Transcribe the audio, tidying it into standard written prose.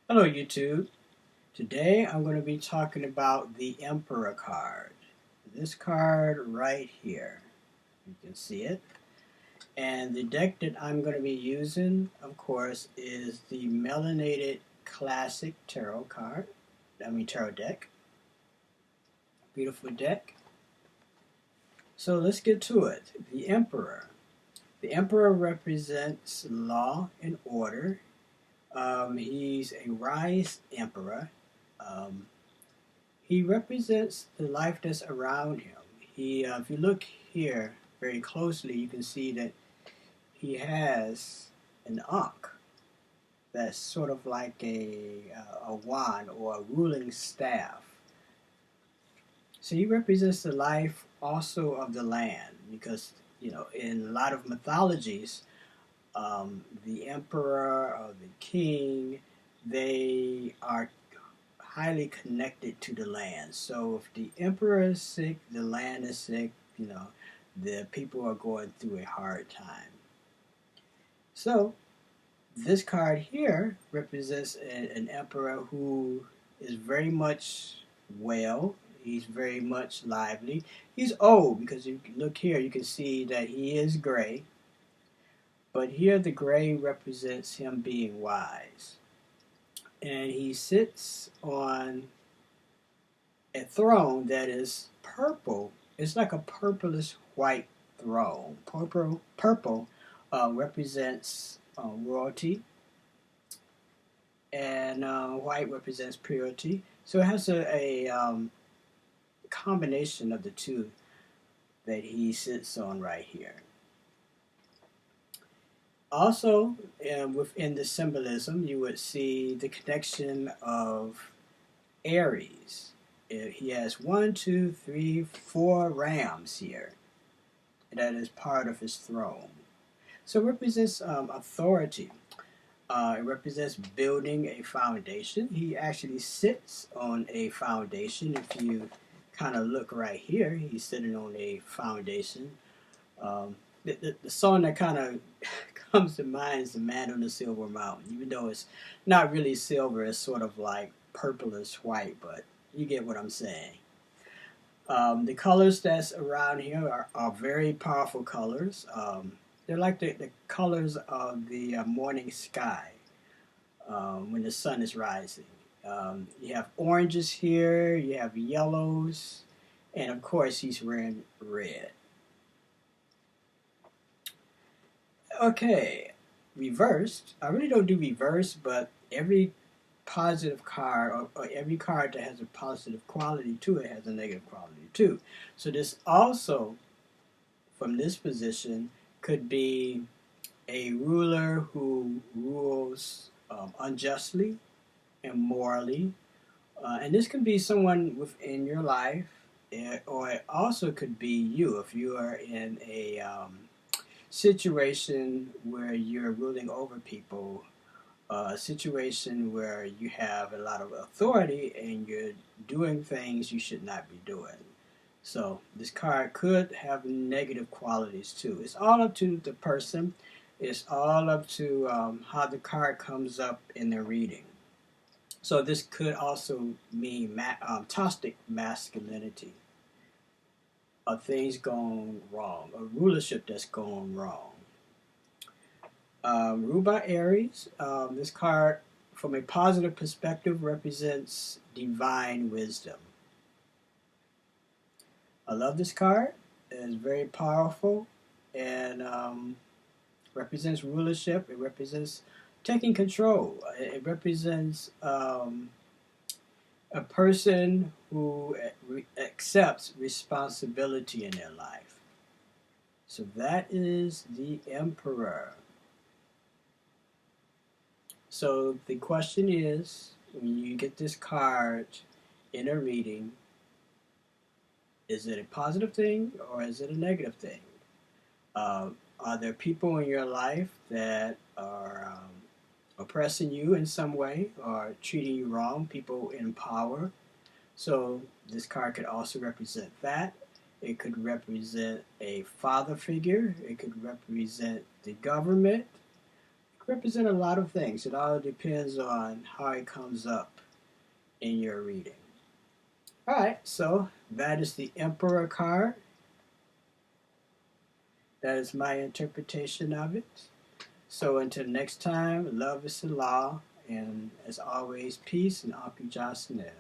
Hello YouTube. Today I'm going to be talking about the Emperor card. This card right here. You can see it. And the deck that I'm going to be using, of course, is the Melanated Classic Tarot Tarot deck. Beautiful deck. So let's get to it. The Emperor. The Emperor represents law and order. He's a wise emperor. Um, He represents the life that's around him. If you look here very closely, you can see that he has an ankh that's sort of like a wand or a ruling staff. So he represents the life also of the land because, in a lot of mythologies, the emperor or the king, they are highly connected to the land. So if the emperor is sick, the land is sick, the people are going through a hard time. So this card here represents an emperor who is very much well. He's very much lively. He's old because you look here, you can see that he is gray. But here the gray represents him being wise. And he sits on a throne that is purple. It's like a purplish white throne. Purple represents royalty, and white represents purity. So it has a combination of the two that he sits on right here. Also, within the symbolism, you would see the connection of Aries. He has 1, 2, 3, 4 rams here. That is part of his throne. So it represents authority. It represents building a foundation. He actually sits on a foundation. If you kind of look right here, he's sitting on a foundation. The song that kind of comes to mind is The Man on the Silver Mountain. Even though it's not really silver, it's sort of like purplish white, but you get what I'm saying. The colors that's around here are very powerful colors. They're like the colors of the morning sky when the sun is rising. You have oranges here, you have yellows, and of course he's wearing red. Okay, reversed. I really don't do reverse, but every positive card or every card that has a positive quality to it has a negative quality too. So this also, from this position, could be a ruler who rules unjustly and morally. And this can be someone within your life, or it also could be you if you are in a situation where you're ruling over people, a situation where you have a lot of authority and you're doing things you should not be doing. So this card could have negative qualities too. It's all up to the person. It's all up to how the card comes up in the reading. So this could also mean toxic masculinity, things going wrong, a rulership that's going wrong. Ruled by Aries, this card, from a positive perspective, represents divine wisdom. I love this card. It is very powerful and represents rulership. It represents taking control. It represents a person who accepts responsibility in their life. So that is the Emperor. So the question is, when you get this card in a reading, is it a positive thing or is it a negative thing? Are there people in your life that are oppressing you in some way or treating you wrong, people in power? So this card could also represent that. It could represent a father figure. It could represent the government. represent a lot of things. It all depends on how it comes up in your reading. Alright, so that is the Emperor card. That is my interpretation of it. So until next time, love is the law, and as always, peace and Uncle Jocelyn.